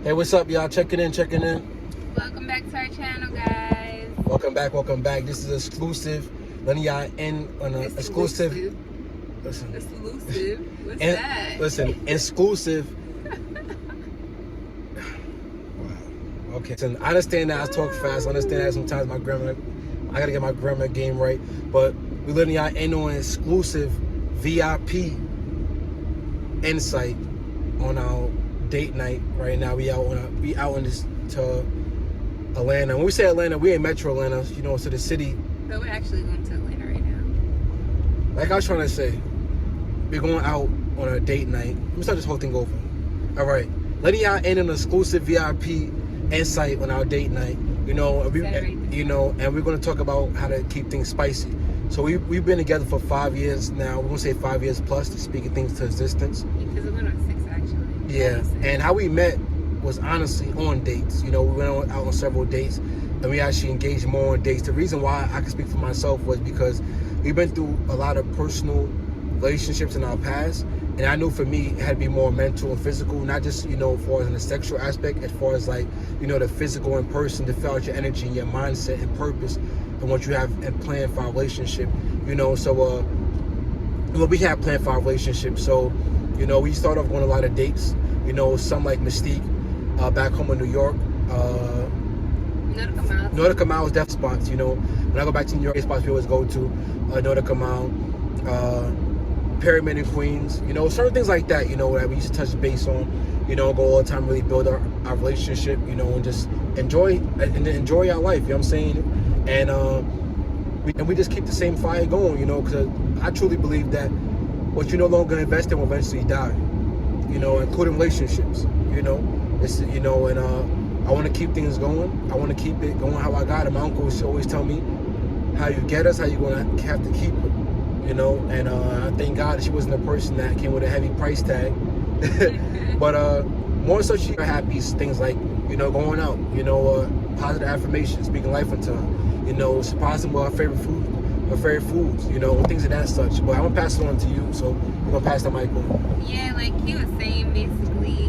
Hey, what's up, y'all? Checking in. Welcome back to our channel, guys. Welcome back. This is exclusive. Letting y'all in on an exclusive. Listen. Exclusive? What's that? Listen, exclusive. Wow. Okay. Listen, I understand that I talk fast. I understand that sometimes I gotta get my grammar game right. But we're letting y'all in on exclusive VIP insight on our date night right now. We out in this to Atlanta. When we say Atlanta, we ain't Metro Atlanta, to the city. So we're actually going to Atlanta right now. Like I was trying to say, we're going out on a date night. Let me start this whole thing over. All right, letting y'all in an exclusive VIP insight on our date night. And we're going to talk about how to keep things spicy. So we've been together for 5 years now. We're going to say 5 years plus to speak of things to existence. Because we're going on 6 actually. Yeah, and how we met was honestly on dates. We went out on several dates, and we actually engaged more on dates. The reason why I can speak for myself was because we've been through a lot of personal relationships in our past, and I knew for me it had to be more mental and physical, not just as far as in the sexual aspect, as far as the physical in person, to feel out your energy and your mindset and purpose and what you have and plan for our relationship. So we had planned for our relationship. So we started off going on a lot of dates. Some like Mystique, back home in New York. Nautica Mile is death spots. When I go back to New York, spots we always go to. Nautica Mile, Pyramid in Queens. Certain things like that. That we used to touch base on. Go all the time, really build our relationship. And just enjoy our life. You know what I'm saying? And we just keep the same fire going. Because I truly believe that what you no longer invest in will eventually die. Including relationships. And I want to keep things going. I want to keep it going how I got it. My uncle used to always tell me, how you get us, how you gonna have to keep it. And I thank God she wasn't a person that came with a heavy price tag. But more so she happy things like going out, positive affirmations, speaking life into her, surprising with our favorite foods, things of that such. But I'm gonna pass it on to you, so we're gonna pass the mic on. Yeah, like he was saying, basically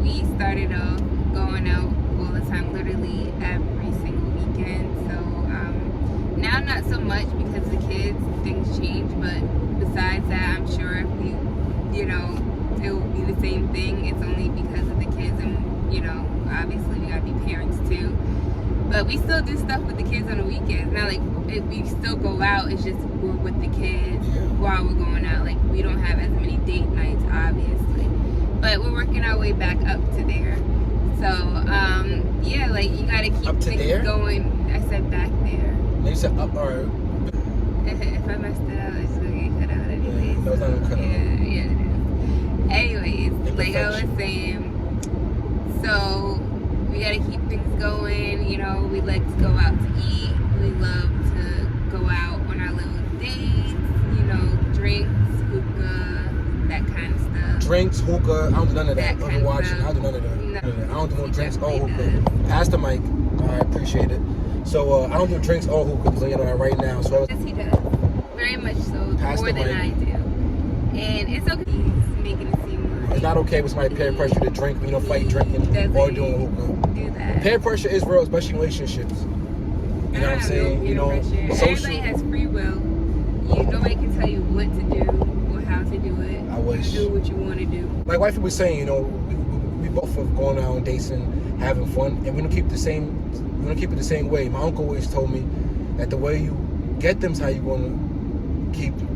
we started off going out all the time, literally every single weekend. So now not so much because of the kids, things change, but besides that, I'm sure if we, it will be the same thing. It's only because of the kids, and obviously we gotta be parents too. But we still do stuff with the kids on the weekends. Now, we still go out. It's just we're with the kids while we're going out. Like, we don't have as many date nights, obviously. But we're working our way back up to there. So, you gotta keep things going. I said back there. You said up or... If I messed it up, it's gonna get cut out anyways. No, it's not gonna cut out. Yeah, it is. Anyways, like I was saying, so we gotta keep things going. We like to go out to eat. We love to go out on our little dates. Drinks, hookah, that kind of stuff. Drinks, hookah. I don't do none of that. Kind of watching. I don't do none of that. No, I don't do no drinks or definitely hookah. Pass the mic. I appreciate it. So I don't do drinks or hookah. So that right now. So yes, he does. Very much so. Pass More the than mic. I do. And it's okay. He's making it seem like it's not okay with somebody peer pressure to drink, fight drinking or doing hookah. do that. Peer pressure is real, especially in relationships. You know what I'm saying? Social. Everybody has free will. Nobody can tell you what to do or how to do it. I wish. You do what you want to do. Like wifey was saying, we both are going out on dates and having fun, and we don't keep it the same. We don't keep it the same way. My uncle always told me that the way you get them is how you want to keep them.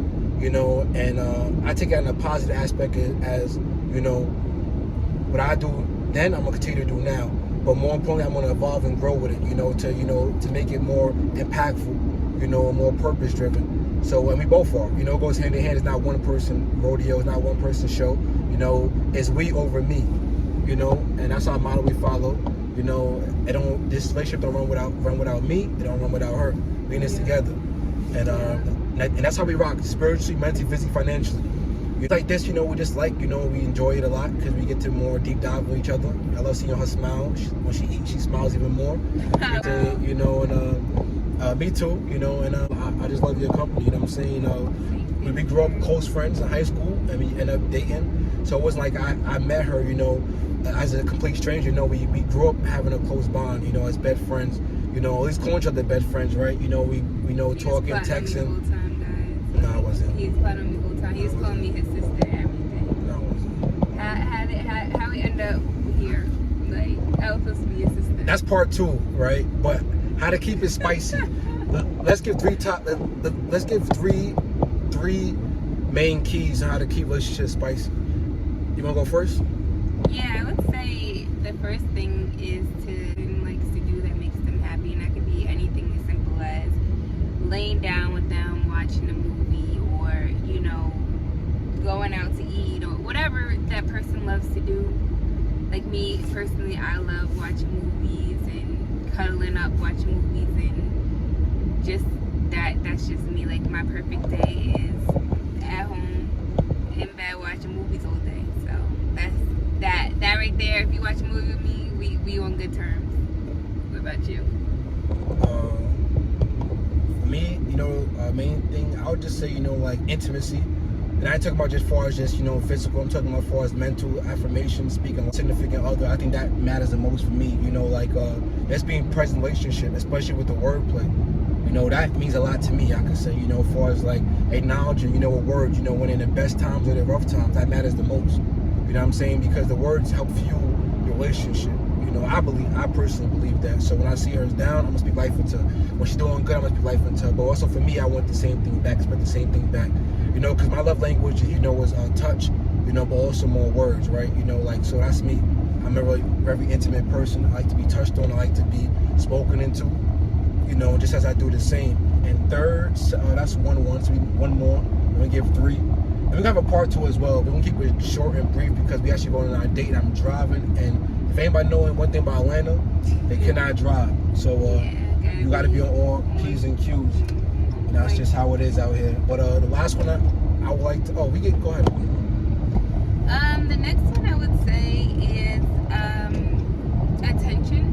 And I take that in a positive aspect as what I do then, I'm gonna continue to do now. But more importantly, I'm gonna evolve and grow with it. To make it more impactful. More purpose driven. So and we both are. It goes hand in hand. It's not one person rodeo. It's not one person show. It's we over me. And that's our model we follow. This relationship don't run without me. It don't run without her. We in this together. And that's how we rock, spiritually, mentally, physically, financially. It's like this, we just we enjoy it a lot because we get to more deep dive with each other. I love seeing her smile. When she eats, she smiles even more. Me too, and I just love your company, you know what I'm saying? We grew up close friends in high school, and we ended up dating. So it wasn't like I met her, you know, as a complete stranger. You know, we grew up having a close bond, you know, as best friends. You know, at least calling each other best friends, right? You know, we know talking, texting. The whole time, guys. No, I wasn't. He was plotting on me the whole time. He was calling me his sister and everything. No, I wasn't. How we end up here? Like, I was supposed to be your sister. That's part 2, right? But how to keep it spicy. Let's give let's give three main keys on how to keep relationships spicy. You wanna go first? Yeah, I would say the first thing is to likes to do that makes them happy, and that could be anything as simple as laying down with them, watching a movie, or you know, going out to eat, or whatever that person loves to do. Like me personally, I love watching movies and cuddling up watching movies, and just that's just me. Like my perfect day is at home in bed watching movies all day. So that's that right there. If you watch a movie with me, we on good terms. What about you? For me, you know, main thing I would just say, you know, like intimacy. And I ain't talking about just far as just, you know, physical. I'm talking about far as mental affirmation, speaking of significant other. I think that matters the most for me. You know, like that's being present in relationship, especially with the wordplay. You know, that means a lot to me. I could say, you know, as far as like acknowledging, you know, a word, you know, when in the best times or the rough times, that matters the most. You know what I'm saying? Because the words help fuel your relationship. You know, I personally believe that. So when I see her down, I'm gonna speak life into her. When she's doing good, I'm gonna speak life into her. But also for me, I want the same thing back, expect the same thing back. You know, because my love language, you know, is touch, you know, but also more words, right? You know, like, so that's me. I'm a really very intimate person. I like to be touched on. I like to be spoken into, you know, just as I do the same. And third, that's one. So one more. We're going to give 3. And we're going to have a part 2 as well. But we're going to keep it short and brief because we actually going on our date. I'm driving. And if anybody knowing one thing about Atlanta, they cannot drive. So you got to be on all P's and Q's. That's just how it is out here. But the last one I would like to. Go ahead. The next one I would say is attention.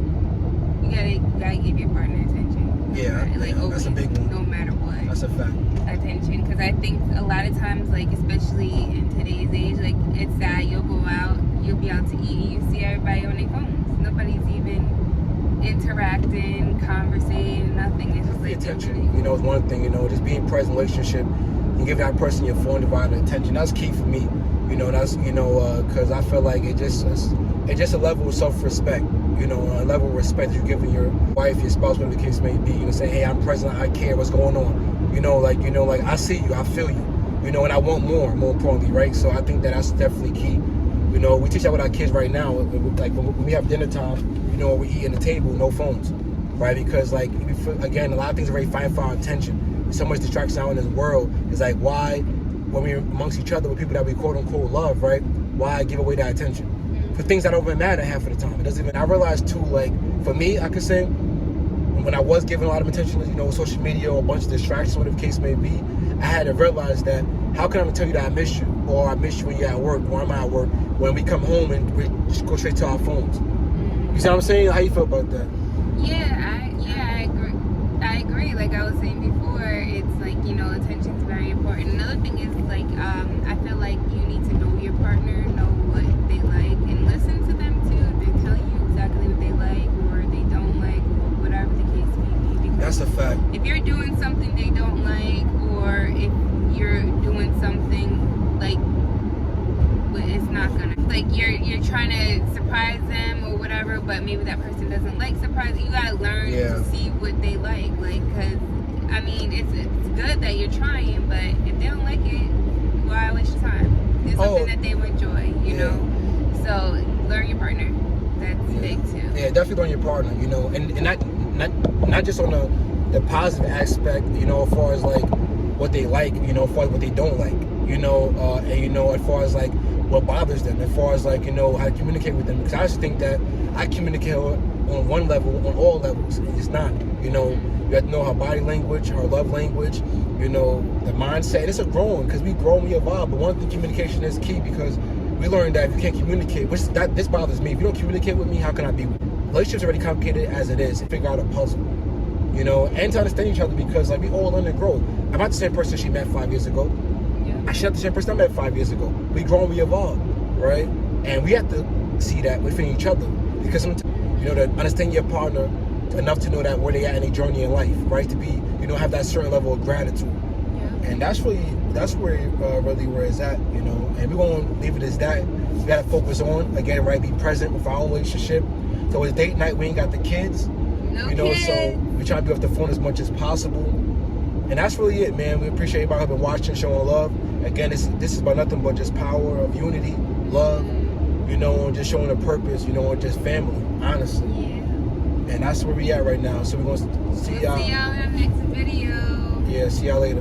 You gotta give your partner attention. Yeah, like that's a big one. No matter what. That's a fact. Attention, because I think a lot of times, like especially in today's age, like it's sad. You'll go out, you'll be out to eat, and you see everybody on their phones. Nobody's even interacting, conversating, nothing. It's just like attention. You know, it's one thing. You know, just being present in a relationship. You give that person your full undivided attention. That's key for me. You know, that's because I feel like it's just a level of self-respect. You know, a level of respect you're giving your wife, your spouse, whatever the case may be. You know, say, hey, I'm present. I care. What's going on? You know, like I see you. I feel you. You know, and I want more. More importantly, right? So I think that's definitely key. You know, we teach that with our kids right now. Like when we have dinner time, you know, we eat at the table, no phones, right? Because like again, a lot of things are very fine for our attention. So much distraction out in this world. It's like why, when we're amongst each other with people that we quote unquote love, right? Why give away that attention for things that don't even matter half of the time? It doesn't even. I realized too, like for me, I could say when I was giving a lot of attention, you know, social media or a bunch of distractions, whatever the case may be, I had to realize that how can I tell you that I miss you, or I miss you when you're at work, or I'm at work, when we come home and we just go straight to our phones. You see what I'm saying? How you feel about that? I agree. Like I was saying before, it's like, you know, attention's very important. Another thing is like, I feel like you need to know your partner, know what they like, and listen to them too. They tell you exactly what they like or they don't like, or whatever the case may be. Because that's a fact. If you're doing something they don't like, or if you're doing something like, but it's not gonna, like you're trying to surprise them or whatever, but maybe that person doesn't like surprise. You gotta learn to see what they like, because I mean it's good that you're trying, but if they don't like it, why waste your time? It's something that they will enjoy, you know. So learn your partner. That's big too. Yeah, definitely learn your partner, you know, and not just on the positive aspect, you know, as far as like what they like, you know, as far as what they don't like, you know, and you know, as far as like what bothers them, as far as like, you know, how to communicate with them. Because I just think that I communicate on one level, on all levels. It's not, you know, you have to know her body language, her love language, you know, the mindset. It's a growing, because we grow and we evolve. But one thing, communication is key, because we learned that if you can't communicate, this bothers me. If you don't communicate with me, how can I be with you? Relationships are already complicated as it is. Figure out a puzzle, you know, and to understand each other, because like we all learn and grow. I'm not the same person she met 5 years ago. She's not the same person I met 5 years ago. We grow and we evolve. right? And we have to see that within each other, because sometimes, you know, to understand your partner enough to know that where they at in their journey in life, right? To be, you know, have that certain level of gratitude. Yeah. And that's where really where it's at, you know. And we're gonna leave it as that. We gotta focus on, again, right, be present with our own relationship. So it's date night, we ain't got the kids. No You know, kids. so we try to be off the phone as much as possible. And that's really it, man. We appreciate everybody who's been watching, showing love. Again, this is about nothing but just power of unity, love, you know, and just showing a purpose, you know, and just family, honestly. Yeah. And that's where we at right now. So we're going to see y'all. We'll see y'all in the next video. Yeah, see y'all later.